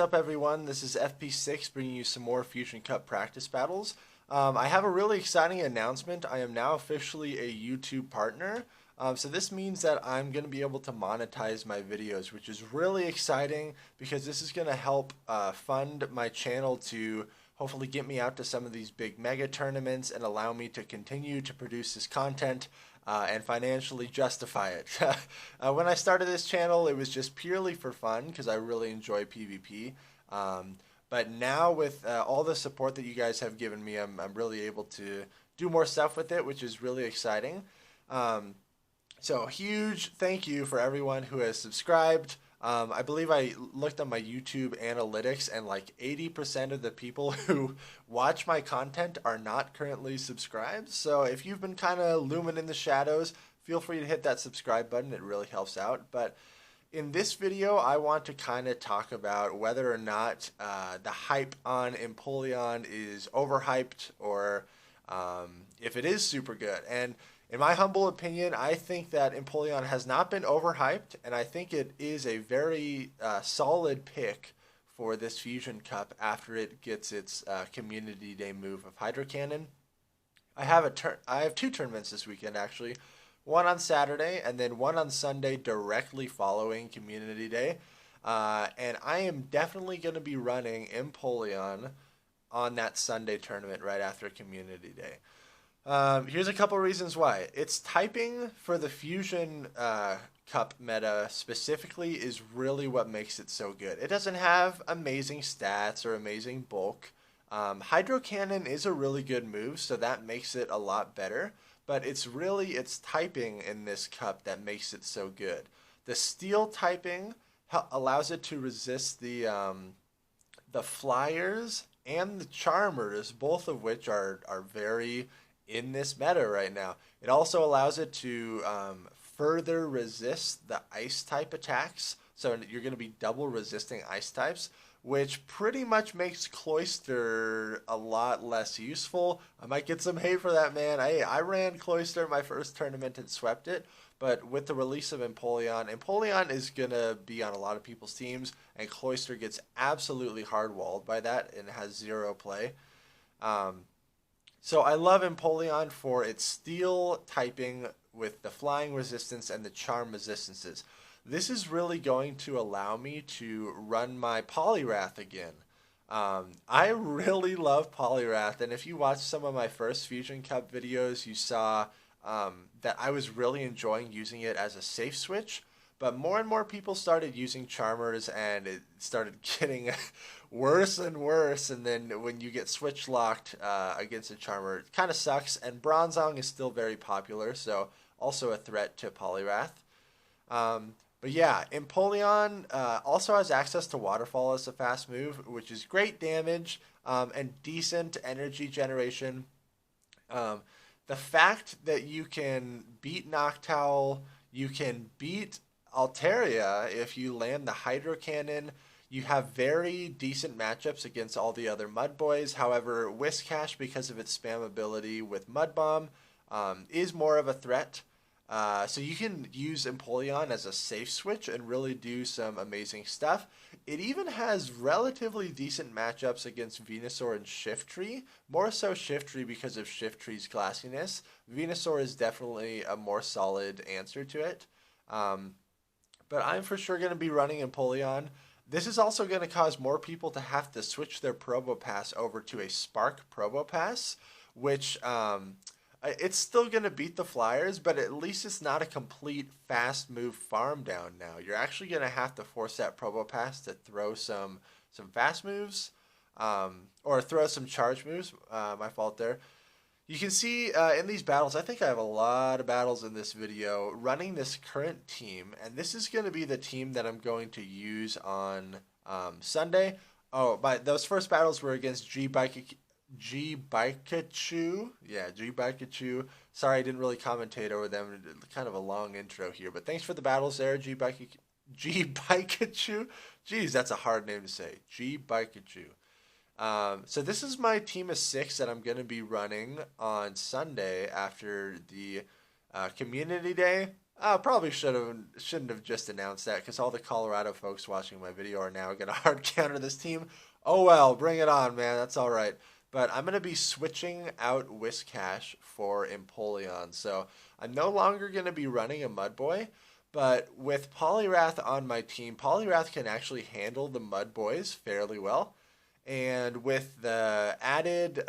What's up, everyone? This is FP6 bringing you some more Fusion Cup practice battles. I have a really exciting announcement. I am now officially a YouTube partner. So this means that I'm going to be able to monetize my videos, which is really exciting because this is going to help fund my channel to hopefully get me out to some of these big mega tournaments and allow me to continue to produce this content and financially justify it. When I started this channel, it was just purely for fun because I really enjoy PvP. But now with all the support that you guys have given me, I'm really able to do more stuff with it, which is really exciting. So huge thank you for everyone who has subscribed. I believe I looked on my YouTube analytics and like 80% of the people who watch my content are not currently subscribed. So if you've been kind of looming in the shadows, feel free to hit that subscribe button. It really helps out. But in this video, I want to kind of talk about whether or not the hype on Empoleon is overhyped or if it is super good. And in my humble opinion, I think that Empoleon has not been overhyped, and I think it is a very solid pick for this Fusion Cup after it gets its Community Day move of Hydro Cannon. I have two tournaments this weekend actually, one on Saturday and then one on Sunday directly following Community Day, and I am definitely going to be running Empoleon on that Sunday tournament right after Community Day. Here's a couple reasons why. Its typing for the Fusion Cup meta specifically is really what makes it so good. It doesn't have amazing stats or amazing bulk. Hydro Cannon is a really good move, so that makes it a lot better. But it's really its typing in this cup that makes it so good. The Steel typing allows it to resist the Flyers and the Charmers, both of which are very in this meta right now. It also allows it to further resist the ice type attacks, so you're going to be double resisting ice types, which pretty much makes Cloyster a lot less useful. I might get some hate for that, man. I ran Cloyster in my first tournament and swept it, but with the release of Empoleon is going to be on a lot of people's teams, and Cloyster gets absolutely hard-walled by that and has zero play. So I love Empoleon for its Steel typing with the flying resistance and the charm resistances. This is really going to allow me to run my Poliwrath again. I really love Poliwrath, and if you watched some of my first Fusion Cup videos, you saw that I was really enjoying using it as a safe switch. But more and more people started using Charmers, and it started getting worse and worse. And then when you get switch locked against a Charmer, it kind of sucks. And Bronzong is still very popular, so also a threat to Poliwrath. But yeah, Empoleon also has access to Waterfall as a fast move, which is great damage and decent energy generation. The fact that you can beat Noctowl, you can beat Altaria if you land the Hydro Cannon. You have very decent matchups against all the other Mud Boys. However, Whiscash, because of its spam ability with Mud Bomb, is more of a threat. So you can use Empoleon as a safe switch and really do some amazing stuff. It even has relatively decent matchups against Venusaur and Shiftry. More so Shiftry because of Shiftry's classiness. Venusaur is definitely a more solid answer to it. But I'm for sure going to be running Empoleon. This is also going to cause more people to have to switch their Probopass over to a Spark Probopass, which it's still going to beat the Flyers, but at least it's not a complete fast move farm down now. You're actually going to have to force that Probopass to throw some fast moves or throw some charge moves. My fault there. You can see in these battles, I think I have a lot of battles in this video running this current team, and this is going to be the team that I'm going to use on Sunday. Oh, those first battles were against G-Bikachu. Yeah, G-Bikachu. Sorry, I didn't really commentate over them. Kind of a long intro here, but thanks for the battles there, G-Bikachu. Jeez, that's a hard name to say. G-Bikachu. So this is my team of 6 that I'm going to be running on Sunday after the Community Day. I probably shouldn't have just announced that because all the Colorado folks watching my video are now gonna hard counter this team. Oh well, bring it on, man. That's all right. But I'm gonna be switching out Whiscash for Empoleon, so I'm no longer gonna be running a Mudboy. But with Poliwrath on my team, Poliwrath can actually handle the Mudboys fairly well, and with the added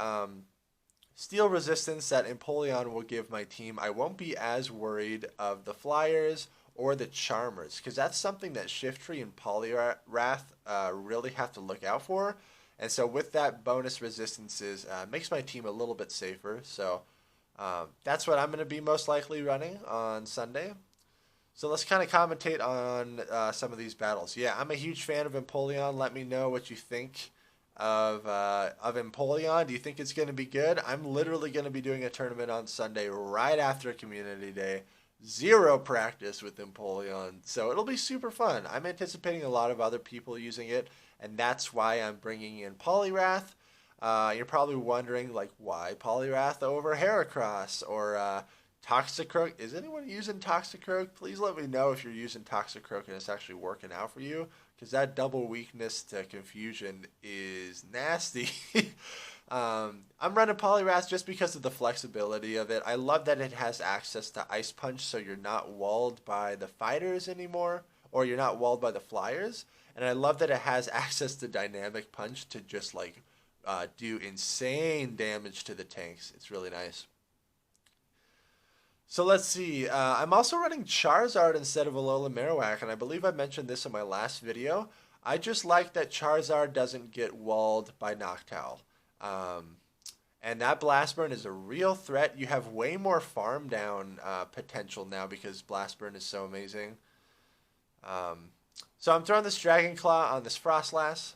steel resistance that Empoleon will give my team, I won't be as worried of the Flyers or the Charmers, because that's something that Shiftry and Poliwrath really have to look out for. And so with that bonus resistances, makes my team a little bit safer. So that's what I'm going to be most likely running on Sunday. So let's kind of commentate on some of these battles. Yeah, I'm a huge fan of Empoleon. Let me know what you think of Empoleon. Do you think it's going to be good? I'm literally going to be doing a tournament on Sunday right after Community Day. Zero practice with Empoleon, so it'll be super fun. I'm anticipating a lot of other people using it, and that's why I'm bringing in Poliwrath. You're probably wondering, like, why Poliwrath over Heracross or Toxicroak? Is anyone using Toxicroak? Please let me know if you're using Toxicroak and it's actually working out for you, because that double weakness to Confusion is nasty. I'm running Poliwrath just because of the flexibility of it. I love that it has access to Ice Punch, so you're not walled by the fighters anymore, or you're not walled by the Flyers. And I love that it has access to Dynamic Punch to just like do insane damage to the tanks. It's really nice. So let's see. I'm also running Charizard instead of Alola Marowak, and I believe I mentioned this in my last video. I just like that Charizard doesn't get walled by Noctowl. And that Blast Burn is a real threat. You have way more farm down potential now because Blast Burn is so amazing. So I'm throwing this Dragon Claw on this Frostlass.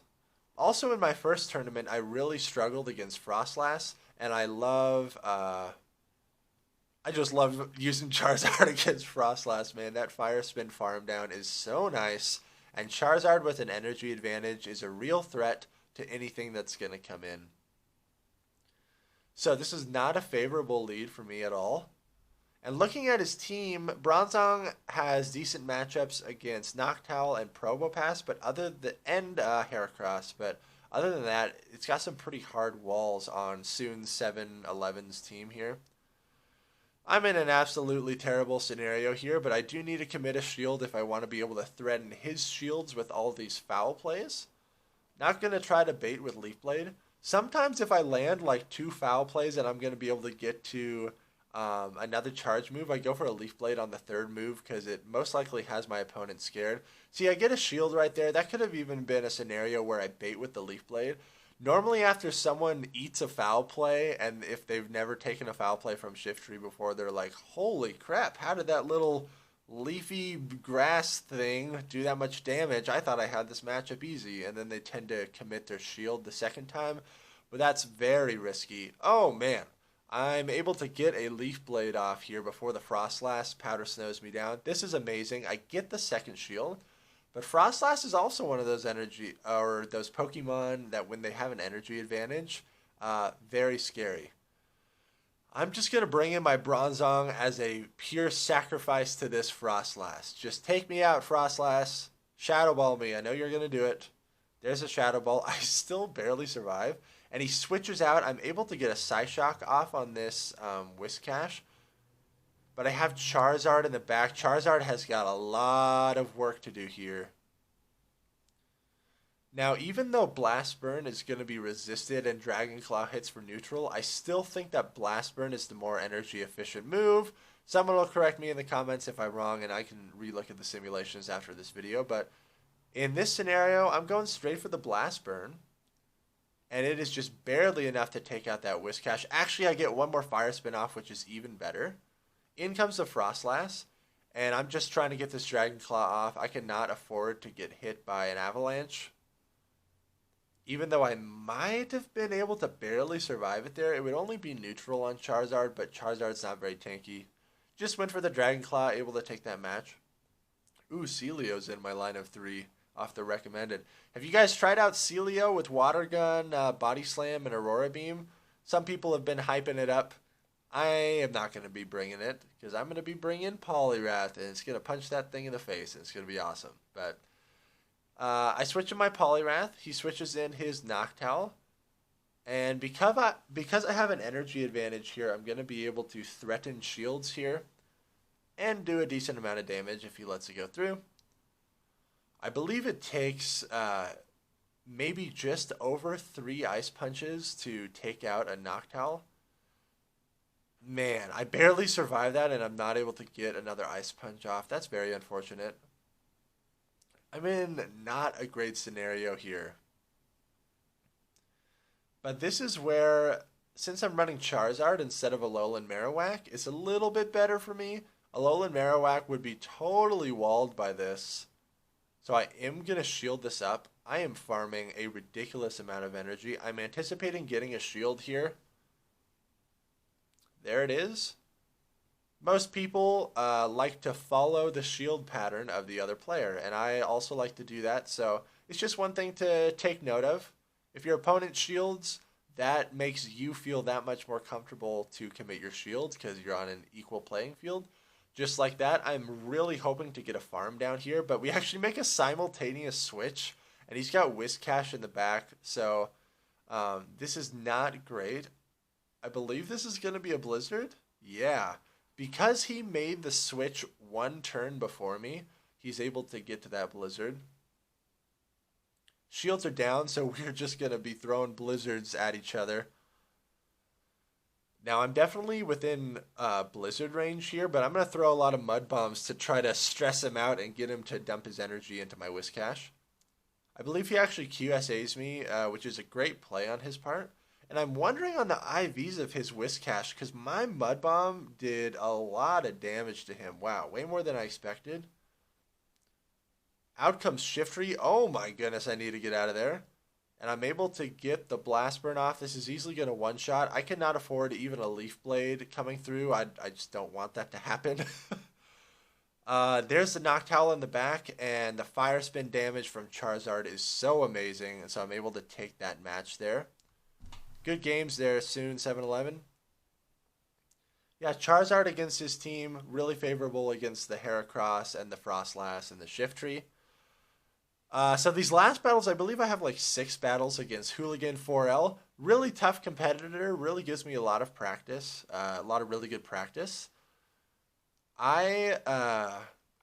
Also in my first tournament, I really struggled against Frostlass, and I just love using Charizard against Frostlass, man. That Fire Spin farm down is so nice, and Charizard with an energy advantage is a real threat to anything that's going to come in. So this is not a favorable lead for me at all. And looking at his team, Bronzong has decent matchups against Noctowl and Probopass, and Heracross. But other than that, it's got some pretty hard walls on Soon 7-11's team here. I'm in an absolutely terrible scenario here, but I do need to commit a shield if I want to be able to threaten his shields with all these foul plays. Not going to try to bait with Leaf Blade. Sometimes if I land like 2 foul plays and I'm going to be able to get to another charge move, I go for a Leaf Blade on the 3rd move because it most likely has my opponent scared. See, I get a shield right there. That could have even been a scenario where I bait with the Leaf Blade. Normally after someone eats a foul play, and if they've never taken a foul play from Shiftry before, they're like, holy crap, how did that little leafy grass thing do that much damage? I thought I had this matchup easy. And then they tend to commit their shield the second time, but that's very risky. Oh man, I'm able to get a Leaf Blade off here before the Frostlass Powder Snows me down. This is amazing. I get the second shield, but Frostlass is also one of those those Pokemon that when they have an energy advantage, very scary. I'm just going to bring in my Bronzong as a pure sacrifice to this Frostlass. Just take me out, Frostlass. Shadow Ball me. I know you're going to do it. There's a Shadow Ball. I still barely survive. And he switches out. I'm able to get a Psyshock off on this Whiscash. But I have Charizard in the back. Charizard has got a lot of work to do here. Now, even though Blast Burn is going to be resisted and Dragon Claw hits for neutral, I still think that Blast Burn is the more energy efficient move. Someone will correct me in the comments if I'm wrong, and I can relook at the simulations after this video. But in this scenario, I'm going straight for the Blast Burn. And it is just barely enough to take out that Whiscash. Actually, I get one more Fire Spin off, which is even better. In comes the Frostlass. And I'm just trying to get this Dragon Claw off. I cannot afford to get hit by an Avalanche. Even though I might have been able to barely survive it there, it would only be neutral on Charizard, but Charizard's not very tanky. Just went for the Dragon Claw, able to take that match. Ooh, Celio's in my line of 3 off the recommended. Have you guys tried out Celio with Water Gun, Body Slam, and Aurora Beam? Some people have been hyping it up. I am not going to be bringing it because I'm going to be bringing Poliwrath, and it's going to punch that thing in the face, and it's going to be awesome. But I switch in my Poliwrath. He switches in his Noctowl. And because I have an energy advantage here, I'm going to be able to threaten shields here and do a decent amount of damage if he lets it go through. I believe it takes maybe just over 3 Ice Punches to take out a Noctowl. Man, I barely survived that, and I'm not able to get another Ice Punch off. That's very unfortunate. I'm in not a great scenario here. But this is where, since I'm running Charizard instead of Alolan Marowak, it's a little bit better for me. Alolan Marowak would be totally walled by this. So I am going to shield this up. I am farming a ridiculous amount of energy. I'm anticipating getting a shield here. There it is. Most people like to follow the shield pattern of the other player, and I also like to do that. So it's just one thing to take note of. If your opponent shields, that makes you feel that much more comfortable to commit your shield because you're on an equal playing field. Just like that, I'm really hoping to get a farm down here, but we actually make a simultaneous switch, and he's got Whiscash in the back, so this is not great. I believe this is going to be a Blizzard. Yeah, because he made the switch one turn before me, he's able to get to that Blizzard. Shields are down, so we're just going to be throwing Blizzards at each other. Now, I'm definitely within Blizzard range here, but I'm going to throw a lot of Mud Bombs to try to stress him out and get him to dump his energy into my Whiscash. I believe he actually QSAs me, which is a great play on his part. And I'm wondering on the IVs of his Whiscash, because my Mud Bomb did a lot of damage to him. Wow, way more than I expected. Out comes Shiftry. Oh my goodness, I need to get out of there. And I'm able to get the Blast Burn off. This is easily going to one-shot. I cannot afford even a Leaf Blade coming through. I just don't want that to happen. There's the Noctowl in the back, and the Fire Spin damage from Charizard is so amazing. And so I'm able to take that match there. Good games there soon, 7-Eleven. Yeah, Charizard against his team, really favorable against the Heracross and the Frostlass and the Shiftry. So these last battles, I believe I have like 6 battles against Hooligan 4L. Really tough competitor, really gives me a lot of practice, a lot of really good practice. I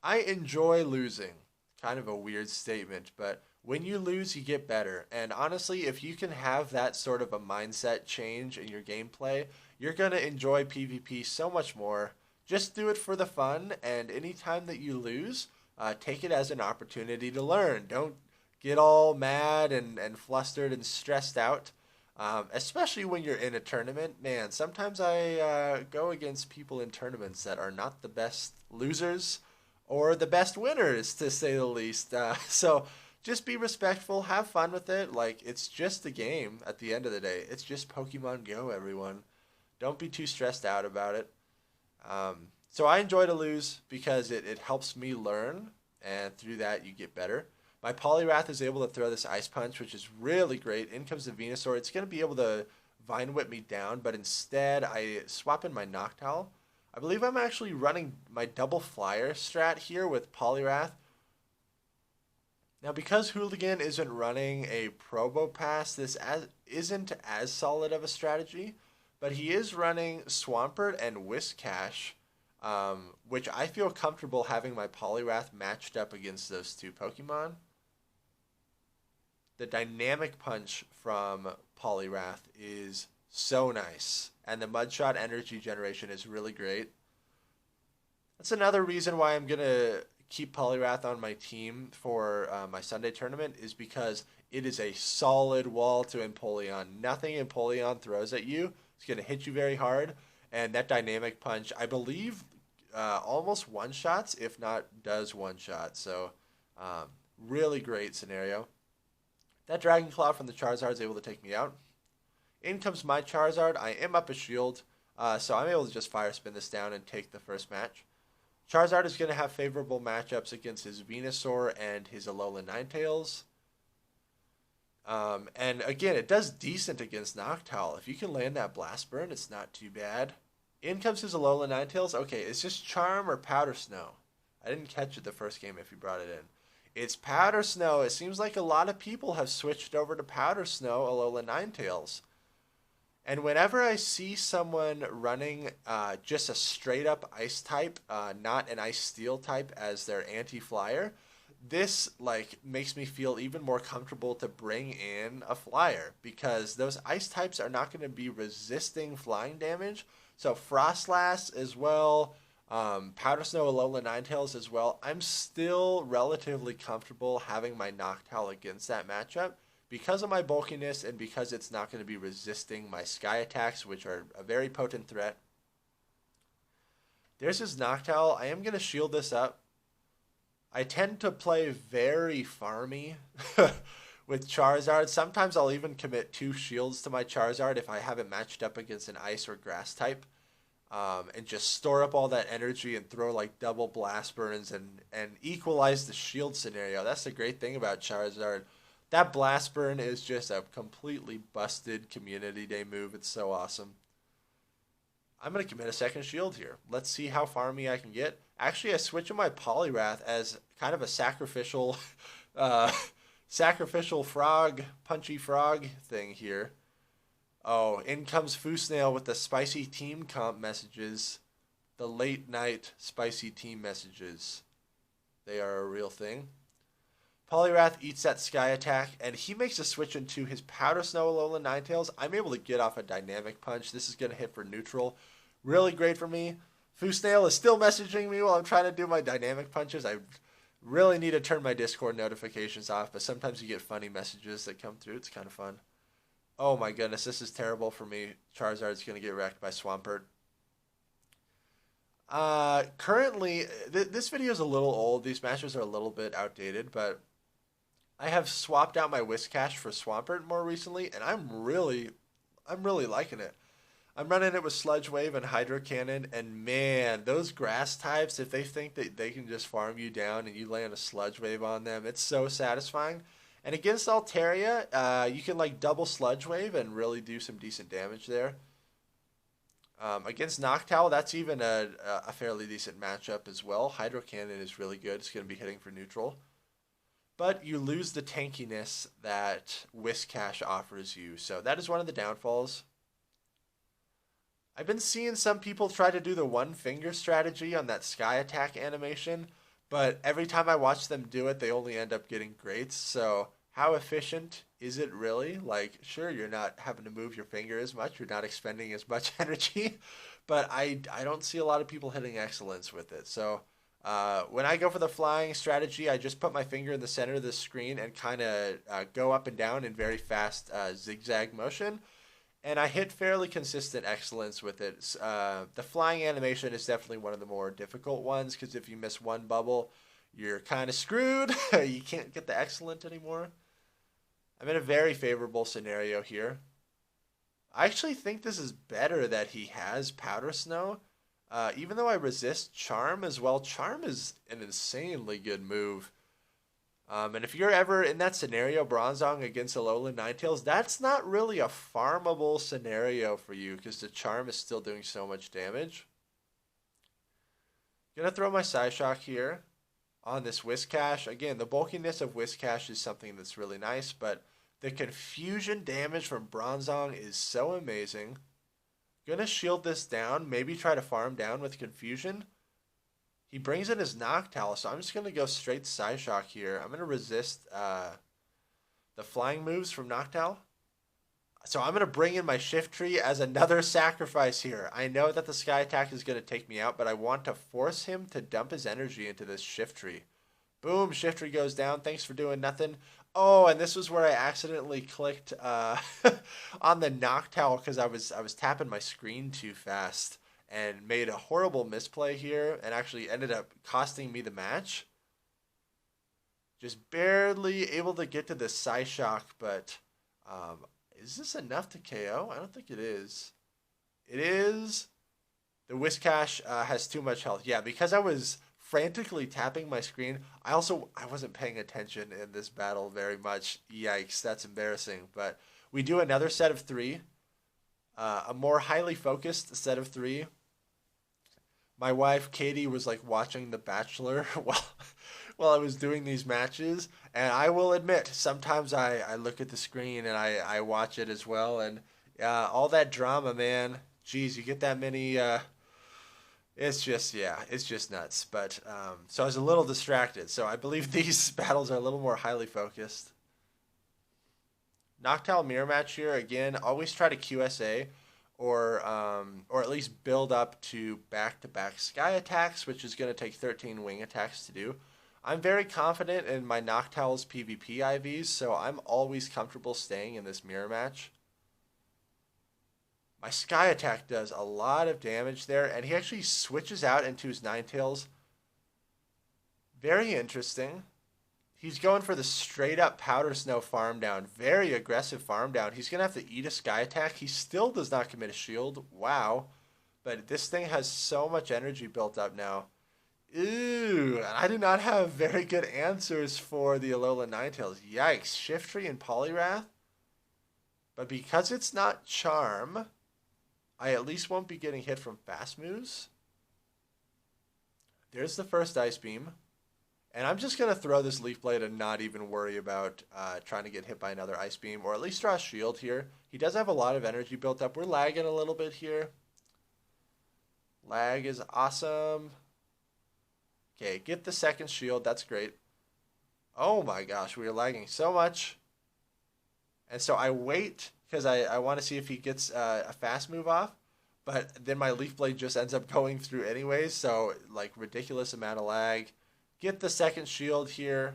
enjoy losing. Kind of a weird statement, but when you lose, you get better. And honestly, if you can have that sort of a mindset change in your gameplay, you're going to enjoy PvP so much more. Just do it for the fun, and anytime that you lose, take it as an opportunity to learn. Don't get all mad and flustered and stressed out, especially when you're in a tournament. Man, sometimes I go against people in tournaments that are not the best losers or the best winners, to say the least. So just be respectful, have fun with it. Like, it's just a game at the end of the day. It's just Pokemon Go, everyone. Don't be too stressed out about it. So I enjoy to lose because it helps me learn, and through that you get better. My Poliwrath is able to throw this Ice Punch, which is really great. In comes the Venusaur. It's going to be able to Vine Whip me down, but instead I swap in my Noctowl. I believe I'm actually running my double flyer strat here with Poliwrath. Now, because Hooligan isn't running a Probopass, this isn't as solid of a strategy, but he is running Swampert and Whiscash, which I feel comfortable having my Poliwrath matched up against those two Pokemon. The Dynamic Punch from Poliwrath is so nice, and the Mudshot energy generation is really great. That's another reason why I'm going to keep Poliwrath on my team for my Sunday tournament, is because it is a solid wall to Empoleon. Nothing Empoleon throws at you is going to hit you very hard, and that Dynamic Punch, I believe, almost one-shots, if not does one-shot. So really great scenario. That Dragon Claw from the Charizard is able to take me out. In comes my Charizard. I am up a shield, so I'm able to just Fire Spin this down and take the first match. Charizard is going to have favorable matchups against his Venusaur and his Alolan Ninetales. And again, it does decent against Noctowl. If you can land that Blast Burn, it's not too bad. In comes his Alola Ninetales. Okay, is this Charm or Powder Snow? I didn't catch it the first game if you brought it in. It's Powder Snow. It seems like a lot of people have switched over to Powder Snow Alola Ninetales. And whenever I see someone running just a straight up ice type, not an ice steel type as their anti-flyer, this like makes me feel even more comfortable to bring in a flyer because those ice types are not going to be resisting flying damage. So Frostlass as well, Powder Snow Alola Ninetales as well. I'm still relatively comfortable having my Noctowl against that matchup because of my bulkiness and because it's not going to be resisting my Sky attacks, which are a very potent threat. There's his Noctowl. I am going to shield this up. I tend to play very farmy with Charizard. Sometimes I'll even commit 2 shields to my Charizard if I haven't matched up against an ice or grass type. And just store up all that energy and throw like double blast burns and equalize the shield scenario. That's the great thing about Charizard. That blast burn is just a completely busted community day move. It's so awesome. I'm going to commit a second shield here. Let's see how farmy I can get. Actually, I switch in my Poliwrath as kind of a sacrificial sacrificial frog, punchy frog thing here. Oh, in comes Foosnail with the spicy team comp messages. The late night spicy team messages. They are a real thing. Poliwrath eats that Sky attack, and he makes a switch into his Powder Snow Alola Ninetales. I'm able to get off a Dynamic Punch. This is going to hit for neutral. Really great for me. Foosnail is still messaging me while I'm trying to do my Dynamic Punches. I really need to turn my Discord notifications off, but sometimes you get funny messages that come through. It's kind of fun. Oh my goodness, this is terrible for me. Charizard's going to get wrecked by Swampert. Currently, this video is a little old. These matches are a little bit outdated, but I have swapped out my Whiscash for Swampert more recently, and I'm really liking it. I'm running it with Sludge Wave and Hydro Cannon, and man, those grass types, if they think that they can just farm you down and you land a Sludge Wave on them, it's so satisfying. And against Altaria, you can like double Sludge Wave and really do some decent damage there. Against Noctowl, that's even a fairly decent matchup as well. Hydro Cannon is really good. It's going to be hitting for neutral. But you lose the tankiness that Whiscash offers you. So that is one of the downfalls. I've been seeing some people try to do the one finger strategy on that Sky attack animation, but every time I watch them do it, they only end up getting greats. So how efficient is it really? Like, sure, you're not having to move your finger as much, you're not expending as much energy, but I don't see a lot of people hitting excellence with it. So when I go for the flying strategy, I just put my finger in the center of the screen and kind of go up and down in very fast zigzag motion. And I hit fairly consistent excellence with it. The flying animation is definitely one of the more difficult ones because if you miss one bubble, you're kind of screwed. You can't get the excellent anymore. I'm in a very favorable scenario here. I actually think this is better that he has Powder Snow. Even though I resist Charm as well, Charm is an insanely good move. And if you're ever in that scenario, Bronzong against Alola Ninetales, that's not really a farmable scenario for you because the Charm is still doing so much damage. Gonna throw my Psyshock here on this Whiscash. Again, the bulkiness of Whiscash is something that's really nice, but the confusion damage from Bronzong is so amazing. Gonna shield this down, maybe try to farm down with confusion. He brings in his Noctowl, so I'm just going to go straight Psyshock here. I'm going to resist the flying moves from Noctowl. So I'm going to bring in my Shift Tree as another sacrifice here. I know that the Sky attack is going to take me out, but I want to force him to dump his energy into this Shift Tree. Boom, Shift Tree goes down. Thanks for doing nothing. Oh, and this was where I accidentally clicked on the Noctowl because I was tapping my screen too fast. And made a horrible misplay here and actually ended up costing me the match. Just barely able to get to the Psyshock, but is this enough to KO? I don't think it is. It is. The Whiscash has too much health. Yeah, because I was frantically tapping my screen, I wasn't paying attention in this battle very much. Yikes, that's embarrassing. But we do another set of 3. A more highly focused set of 3. My wife Katie was like watching The Bachelor while I was doing these matches, and I will admit sometimes I look at the screen and I watch it as well, and all that drama, man. Geez, you get that many. It's just yeah, it's just nuts. But so I was a little distracted. So I believe these battles are a little more highly focused. Noctowl mirror match here again. Always try to QSA or at least build up to back-to-back sky attacks, which is going to take 13 wing attacks to do. I'm very confident in my Noctowl's PvP IVs, so I'm always comfortable staying in this mirror match. My sky attack does a lot of damage there, and he actually switches out into his Ninetales. Very interesting. He's going for the straight up powder snow farm down. Very aggressive farm down. He's going to have to eat a sky attack. He still does not commit a shield. Wow. But this thing has so much energy built up now. Ooh, and I do not have very good answers for the Alolan Ninetales. Yikes. Shiftry and Poliwrath. But because it's not Charm, I at least won't be getting hit from fast moves. There's the first Ice Beam. And I'm just going to throw this Leaf Blade and not even worry about trying to get hit by another Ice Beam. Or at least draw a shield here. He does have a lot of energy built up. We're lagging a little bit here. Lag is awesome. Okay, get the second shield. That's great. Oh my gosh, we are lagging so much. And so I wait because I want to see if he gets a fast move off. But then my Leaf Blade just ends up going through anyways. So, like, ridiculous amount of lag. Get the second shield here.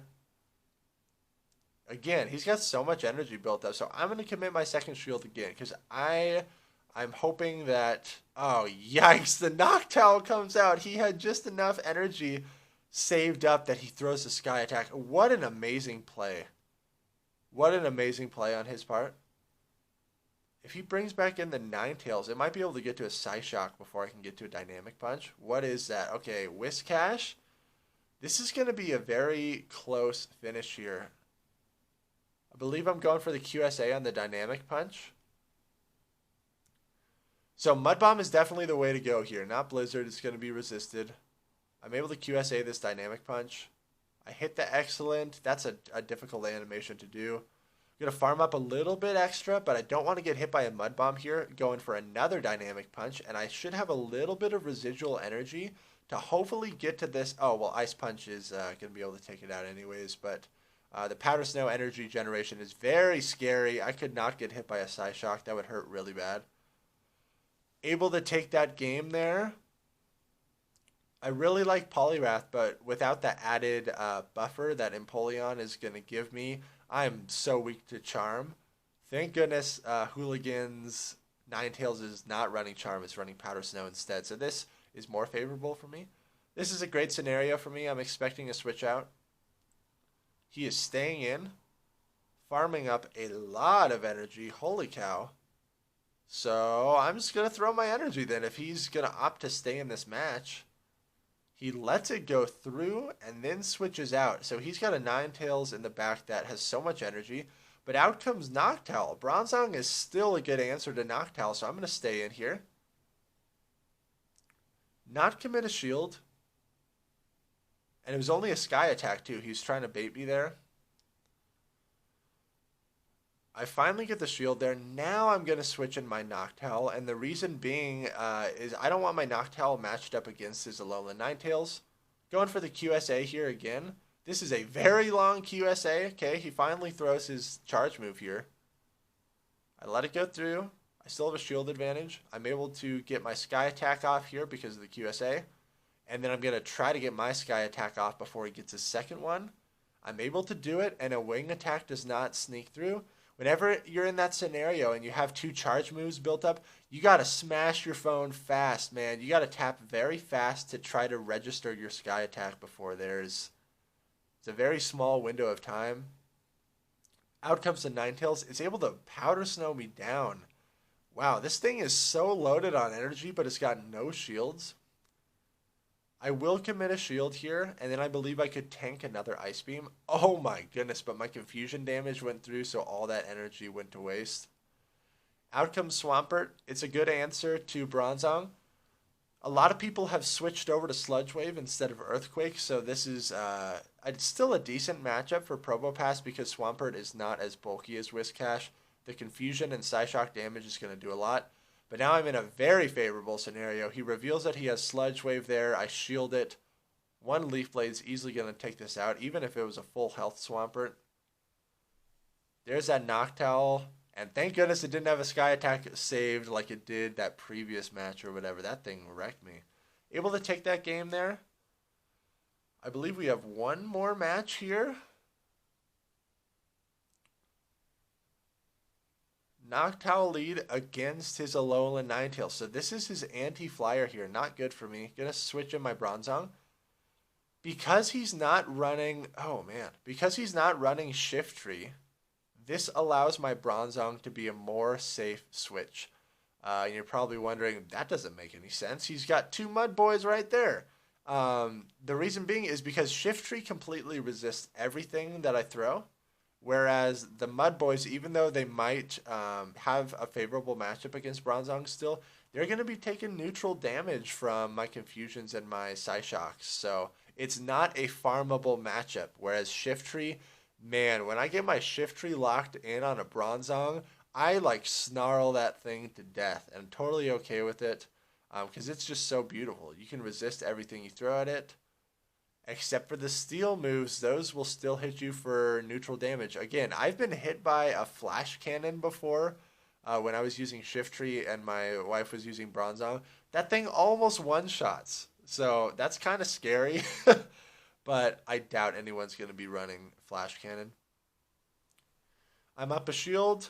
Again, he's got so much energy built up. So I'm going to commit my second shield again. Because I'm hoping that... Oh, yikes. The Noctowl comes out. He had just enough energy saved up that he throws the sky attack. What an amazing play. What an amazing play on his part. If he brings back in the Ninetales, it might be able to get to a Psyshock before I can get to a Dynamic Punch. What is that? Okay, Whiscash. This is going to be a very close finish here. I believe I'm going for the QSA on the Dynamic Punch. So Mud Bomb is definitely the way to go here. Not Blizzard. It's going to be resisted. I'm able to QSA this Dynamic Punch. I hit the Excellent. That's a difficult animation to do. I'm going to farm up a little bit extra, but I don't want to get hit by a Mud Bomb here. Going for another Dynamic Punch, and I should have a little bit of residual energy to hopefully get to this. Oh, well, Ice Punch is going to be able to take it out anyways, but the Powder Snow energy generation is very scary. I could not get hit by a Psyshock. That would hurt really bad. Able to take that game there. I really like Poliwrath, but without the added buffer that Empoleon is going to give me, I'm so weak to Charm. Thank goodness Hooligan's Ninetales is not running Charm. It's running Powder Snow instead. So this is more favorable for me. This is a great scenario for me. I'm expecting a switch out. He is staying in, farming up a lot of energy. Holy cow. So I'm just going to throw my energy then. If he's going to opt to stay in this match, he lets it go through and then switches out. So he's got a Ninetales in the back that has so much energy. But out comes Noctowl. Bronzong is still a good answer to Noctowl, so I'm going to stay in here. Not commit a shield. And it was only a sky attack too. He was trying to bait me there. I finally get the shield there. Now I'm going to switch in my Noctowl. And the reason being is I don't want my Noctowl matched up against his Alolan Ninetales. Going for the QSA here again. This is a very long QSA. Okay, he finally throws his charge move here. I let it go through. I still have a shield advantage. I'm able to get my sky attack off here because of the QSA. And then I'm going to try to get my sky attack off before he gets his second one. I'm able to do it, and a wing attack does not sneak through. Whenever you're in that scenario and you have two charge moves built up, you got to smash your phone fast, man. You got to tap very fast to try to register your sky attack before it's a very small window of time. Out comes the Ninetales. It's able to Powder Snow me down. Wow, this thing is so loaded on energy, but it's got no shields. I will commit a shield here, and then I believe I could tank another Ice Beam. Oh my goodness, but my confusion damage went through, so all that energy went to waste. Out comes Swampert. It's a good answer to Bronzong. A lot of people have switched over to Sludge Wave instead of Earthquake, so this is it's still a decent matchup for Probopass because Swampert is not as bulky as Whiscash. The confusion and Psyshock damage is going to do a lot. But now I'm in a very favorable scenario. He reveals that he has Sludge Wave there. I shield it. One Leaf Blade's easily going to take this out, even if it was a full health Swampert. There's that Noctowl. And thank goodness it didn't have a Sky Attack saved like it did that previous match or whatever. That thing wrecked me. Able to take that game there. I believe we have one more match here. Noctowl lead against his Alolan Ninetales. So this is his anti-flyer here. Not good for me. Gonna switch in my Bronzong. Because he's not running... Oh, man. Because he's not running Shiftry, this allows my Bronzong to be a more safe switch. And you're probably wondering, that doesn't make any sense. He's got two Mud Boys right there. The reason being is because Shiftry completely resists everything that I throw. Whereas the Mud Boys, even though they might have a favorable matchup against Bronzong still, they're going to be taking neutral damage from my Confusions and my Psyshocks. So it's not a farmable matchup. Whereas Shiftry, man, when I get my Shiftry locked in on a Bronzong, I like snarl that thing to death. And I'm totally okay with it because it's just so beautiful. You can resist everything you throw at it. Except for the steel moves, those will still hit you for neutral damage. Again, I've been hit by a flash cannon before when I was using Shiftry and my wife was using Bronzong. That thing almost one-shots. So that's kind of scary. But I doubt anyone's going to be running flash cannon. I'm up a shield,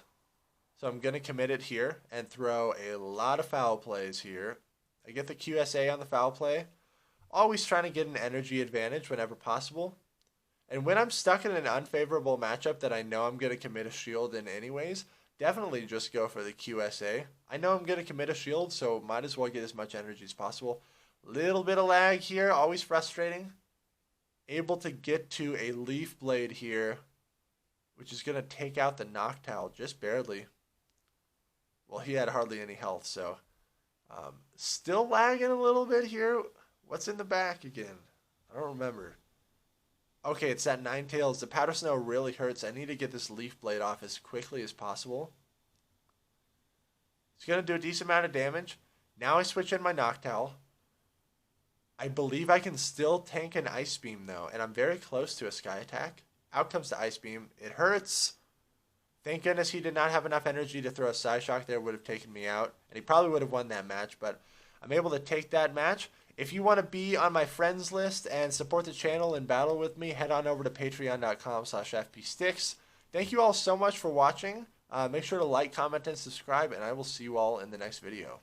so I'm going to commit it here and throw a lot of foul plays here. I get the QSA on the foul play. Always trying to get an energy advantage whenever possible. And when I'm stuck in an unfavorable matchup that I know I'm going to commit a shield in anyways, definitely just go for the QSA. I know I'm going to commit a shield, so might as well get as much energy as possible. Little bit of lag here, always frustrating. Able to get to a Leaf Blade here, which is going to take out the Noctowl just barely. Well, he had hardly any health, so still lagging a little bit here. What's in the back again? I don't remember. Okay, it's that Ninetales. The Powder Snow really hurts. I need to get this Leaf Blade off as quickly as possible. It's going to do a decent amount of damage. Now I switch in my Noctowl. I believe I can still tank an Ice Beam, though, and I'm very close to a Sky Attack. Out comes the Ice Beam. It hurts. Thank goodness he did not have enough energy to throw a Psyshock there. Would have taken me out, and he probably would have won that match, but I'm able to take that match. If you want to be on my friends list and support the channel and battle with me, head on over to patreon.com/fpsticks. Thank you all so much for watching. Make sure to like, comment, and subscribe, and I will see you all in the next video.